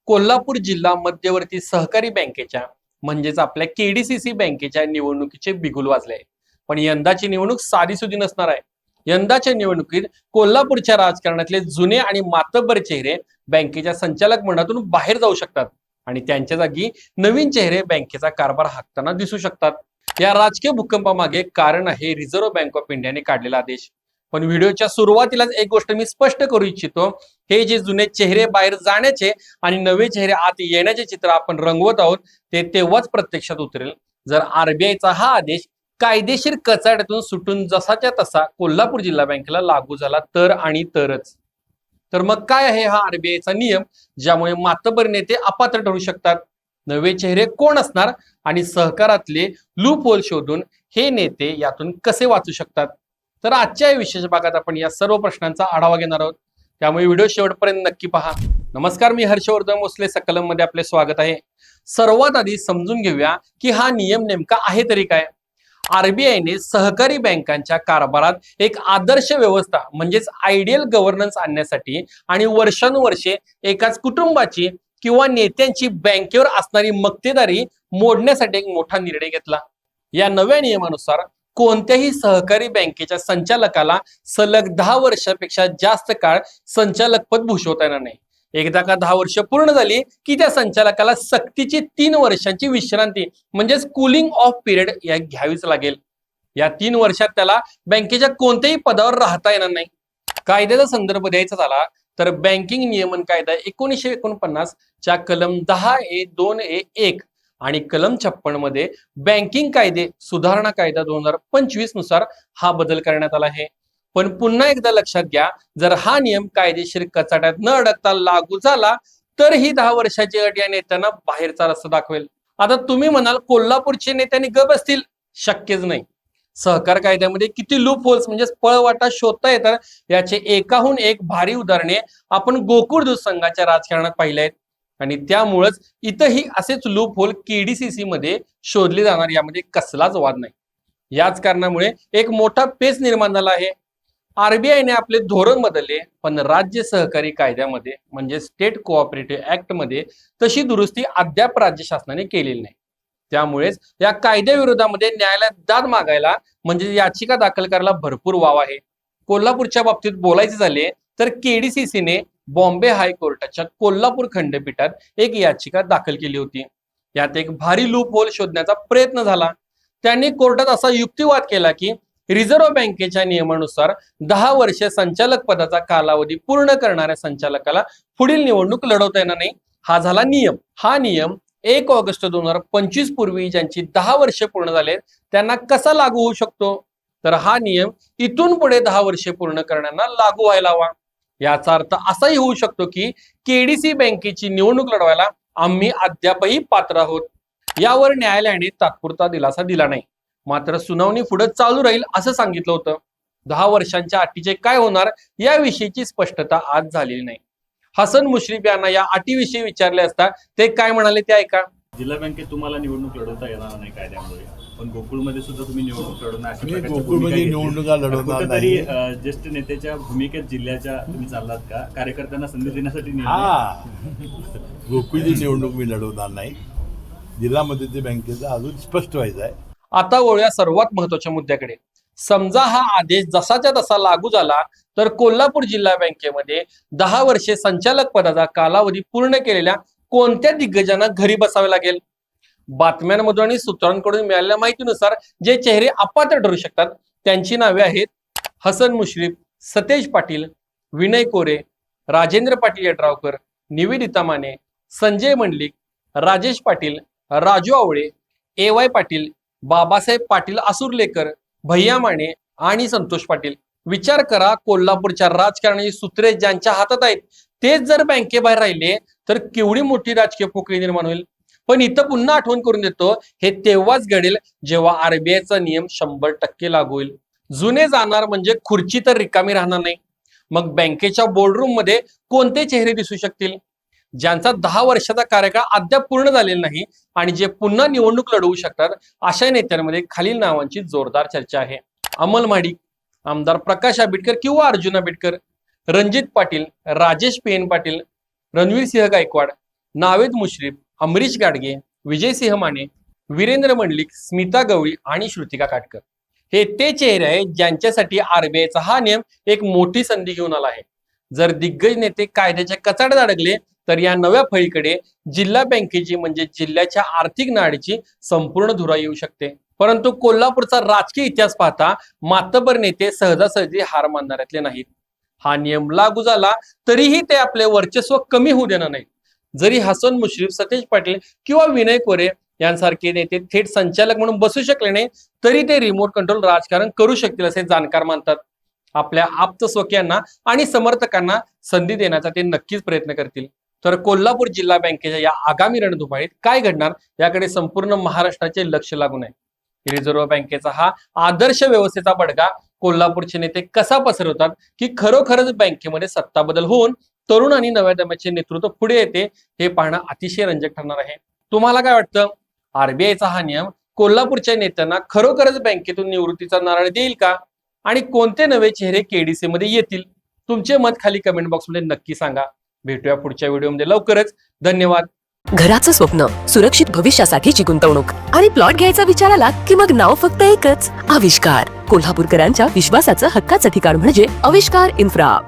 कोल्हापूर जिल्हा मध्यवर्ती सहकारी बँकेच्या म्हणजेच आपल्या केडीसीसी बँकेच्या निवडणुकीचे बिगुल वाजले आहे. पण यंदाची निवडणूक साधीसुधी नसणार आहे. यंदाच्या निवडणुकीत कोल्हापूरच्या राजकारणातले जुने आणि मातब्बर चेहरे बँकेच्या संचालक मंडळातून बाहेर जाऊ शकतात आणि त्यांच्या जागी नवीन चेहरे बँकेचा कारभार हाकताना दिसू शकतात. या राजकीय भूकंपामागे कारण आहे रिझर्व्ह बँक ऑफ इंडियाने काढलेला आदेश. पण व्हिडिओच्या सुरुवातीलाच एक गोष्ट मी स्पष्ट करू इच्छितो, हे जे जुने चेहरे बाहेर जाण्याचे आणि नवे चेहरे आत येण्याचे चित्र आपण रंगवत आहोत ते तेव्हाच प्रत्यक्षात उतरेल जर आरबीआयचा हा आदेश कायदेशीर कचाट्यातून सुटून जसाच्या तसा कोल्हापूर जिल्हा बँकेला लागू झाला तर आणि तरच. तर मग काय आहे हा आरबीआयचा नियम ज्यामुळे मातब्बर नेते अपात्र ठरू शकतात? नवे चेहरे कोण असणार आणि सहकारातले लूप होल शोधून हे नेते यातून कसे वाचू शकतात? तर आजच्या विशेष भागात आपण या सर्व प्रश्नांचा आढावा घेणार आहोत, त्यामुळे व्हिडिओ शेवटपर्यंत नक्की पहा. नमस्कार, मी हर्षवर्धन मोसले, सकलम मध्ये आपले स्वागत आहे. सर्वात आधी समजून घेऊया की हा नियम नेमका आहे तरी काय. आरबीआयने सहकारी बँकांच्या कारभारात एक आदर्श व्यवस्था म्हणजेच आयडियल गव्हर्नन्स आणण्यासाठी आणि वर्षानुवर्षे एकाच कुटुंबाची किंवा नेत्यांची बँकेवर असणारी मक्तेदारी मोडण्यासाठी एक मोठा निर्णय घेतला. या नव्या नियमानुसार कोणत्याही सहकारी बँकेच्या संचालकाला सलग 10 वर्षापेक्षा जास्त काळ संचालकपद भूषवता येणार नाही. एकदा का 10 वर्ष पूर्ण झाली की त्या संचालकाला सक्तीची 3 वर्षांची विश्रांती म्हणजेच कूलिंग ऑफ पिरियड या घ्यावीच लागेल. या 3 वर्षात त्याला बँकेच्या कोणत्याही पदावर राहता येणार नाही. कायद्याचा संदर्भ द्यायचा झाला तर बँकिंग नियमन कायदा 1949 च्या कलम 10A2A1 आणि कलम 56 मध्ये बँकिंग कायदे सुधारणा कायदा 2025 नुसार हा बदल करण्यात आला आहे. पण पुन्हा एकदा लक्षात घ्या, जर हा नियम कायदेशीर कचाट्यात न अडकता लागू झाला तर ही 10 वर्षाची अट या नेत्यांना बाहेरचा रस्ता दाखवेल. आता तुम्ही म्हणाल कोल्हापूरचे नेत्यांनी गप असतील? शक्यच नाही. सहकार कायद्यामध्ये किती लूप होल्स म्हणजे पळवाटा शोधता येतात याचे एकाहून एक भारी उदाहरणे आपण गोकुळ दूध संघाच्या राजकारणात पाहिले आहेत आणि त्यामुळेच इथंही असेच लूप होल केडीसीसी मध्ये शोधले जाणार, यामध्ये कसलाच वाद नाही. याच कारणामुळे एक मोठा पेच निर्माण झाला आहे. आरबीआयने आपले धोरण बदलले पण राज्य सहकारी कायद्यामध्ये म्हणजे स्टेट कोऑपरेटिव्ह ऍक्ट मध्ये तशी दुरुस्ती अद्याप राज्य शासनाने केलेली नाही. त्यामुळेच या कायद्याविरोधामध्ये न्यायालयात दाद मागायला म्हणजे याचिका दाखल करायला भरपूर वाव आहे. कोल्हापूरच्या बाबतीत बोलायचे झाले तर केडीसीसीने बॉम्बे हायकोर्टाच्या कोल्हापूर खंडपीठात एक याचिका दाखल केली होती. यात एक भारी लूप होल शोधण्याचा प्रयत्न झाला. त्यांनी कोर्टात असा युक्तिवाद केला की रिझर्व्ह बँकेच्या नियमानुसार 10 वर्षे संचालक पदाचा कालावधी पूर्ण करणाऱ्या संचालकाला पुढील निवडणूक लढवता येणार नाही. हा झाला नियम. हा नियम 1 ऑगस्ट 2025 पूर्वी ज्यांची 10 वर्षे पूर्ण झालेत त्यांना कसा लागू होऊ शकतो? तर हा नियम इथून पुढे 10 वर्षे पूर्ण करणाऱ्यांना लागू व्हायला हवा. याचा अर्थ असाही होऊ शकतो की केडीसी बँकेची निवडणूक लढवायला आम्ही अद्यापही पात्र आहोत. यावर न्यायालयाने तात्पुरता दिलासा दिला नाही, मात्र सुनावणी पुढे चालू राहील असं सांगितलं होतं. 10 वर्षांच्या अटीचे काय होणार याविषयीची स्पष्टता आज झालेली नाही. हसन मुश्रीफ यांना या अटीविषयी विचारले असता ते काय म्हणाले ते ऐका. जिल्हा बँकेत तुम्हाला निवडणूक लढवता येणार नाही कायद्यामुळे, पण गोकुळमध्ये सुद्धा तुम्ही निवडणूक लढवणार अशा प्रकारच्या गोकुळमध्ये निवडणुका लढवणार नाही. कुठेतरी ज्येष्ठ नेत्याच्या भूमिकेत जिल्ह्याच्या तुम्ही चाललात का? कार्यकर्त्यांना संधी देण्यासाठी गोकुळची निवडणूक मी लढवणार नाही. जिल्हा मध्यवर्ती बँकेचा अजून स्पष्ट व्हायचं आहे. आता वळूया सर्वात महत्वाच्या मुद्द्याकडे. समजा हा आदेश जसाच्या तसा लागू झाला तर कोल्हापूर जिल्हा बँकेमध्ये 10 वर्षे संचालक पदाचा कालावधी पूर्ण केलेल्या कोणत्या दिग्गजांना घरी बसावे लागेल? बातम्यांमधून आणि सूत्रांकडून मिळालेल्या माहितीनुसार जे चेहरे अपात्र ठरू शकतात त्यांची नावे आहेत हसन मुश्रीफ, सतेज पाटील, विनय कोरे, राजेंद्र पाटील यड्रावकर, निवेदिता माने, संजय मंडलिक, राजेश पाटील, राजू आवळे, AY पाटील, बाबासाहेब पाटील आसुर्लेकर, भैया माने आणि संतोष पाटील. विचार करा, कोल्हापूरच्या राजकारणाची सूत्रे ज्यांच्या हातात आहेत तेच जर बँकेबाहेर राहिले तर केवढी मोठी राजकीय पोकळी निर्माण होईल. पण इथं पुन्हा आठवण करून देतो, हे तेव्हाच घडेल जेव्हा आरबीआयचा नियम 100% लागू होईल. जुने जाणार म्हणजे खुर्ची तर रिकामी राहणार नाही. मग बँकेच्या बोर्डरूम मध्ये कोणते चेहरे दिसू शकतील? ज्यांचा 10 वर्षाचा कार्यकाळ अद्याप पूर्ण झालेला नाही आणि जे पुन्हा निवडणूक लढवू शकतात अशा नेत्यांमध्ये खालील नावांची जोरदार चर्चा आहे. अमल महाडिक, आमदार प्रकाश आंबेडकर किंवा अर्जुन आंबेडकर, रणजित पाटील, राजेश पेन पाटील, रणवीर सिंह गायकवाड, नावेद मुश्रीफ, अमरीश गाडगे, विजयसिंह माने, वीरेंद्र मंडलिक, स्मिता गवळी आणि श्रुतिका काटकर हे ते चेहरे आहेत ज्यांच्यासाठी आरबीआयचा हा नियम एक मोठी संधी घेऊन आला आहे. जर दिग्गज नेते कायद्याच्या कचाट्यात अडकले तर या नव्या फळीकडे जिल्हा बँकेची म्हणजे जिल्ह्याच्या आर्थिक नाडीची संपूर्ण धुरा येऊ शकते. परंतु कोल्हापूरचा राजकीय इतिहास पाहता मातबर नेते सहजासहजी हार मानणाऱ्यातले नाहीत. हा नियम लागू झाला तरीही ते आपले वर्चस्व कमी होऊ देणार नाहीत. जरी हसन मुश्रीफ, सतेज पाटील किंवा विनय कोरे यांसारखे नेते थेट संचालक म्हणून बसू शकले नाही तरी ते रिमोट कंट्रोल राजकारण करू शकतील असे जाणकार मानतात. आपल्या आप्तस्वकीयांना आणि समर्थकांना संधी देण्याचा ते नक्कीच प्रयत्न करतील. तर कोल्हापूर जिल्हा बँकेच्या या आगामी रणधुमाळीत काय घडणार याकडे संपूर्ण महाराष्ट्राचे लक्ष लागून आहे. रिझर्व्ह बँकेचा हा आदर्श व्यवस्थेचा बडगा कोल्हापूरचे नेते कसा पसरवतात की खरोखरच बँकेमध्ये सत्ता बदल होऊन तरुण आणि नव्या दम्याचे नेतृत्व पुढे येते हे पाहणं अतिशय रंजक ठरणार आहे. तुम्हाला काय वाटतं? आरबीआयचा हा नियम कोल्हापूरच्या नेत्यांना खरोखरच बँकेतून निवृत्तीचा नारळ देईल का? आणि कोणते नवे चेहरे केडीसी मध्ये येतील? तुमचे मत खाली कमेंट बॉक्समध्ये नक्की सांगा. भेटूया पुढच्या व्हिडिओमध्ये लवकरच. धन्यवाद. घराचं स्वप्न, सुरक्षित भविष्यासाठीची गुंतवणूक आणि प्लॉट घ्यायचा विचार आला की मग नाव फक्त एकच, आविष्कार. कोल्हापूरकरांच्या विश्वासाचं हक्काचं ठिकाण म्हणजे आविष्कार इन्फ्रा.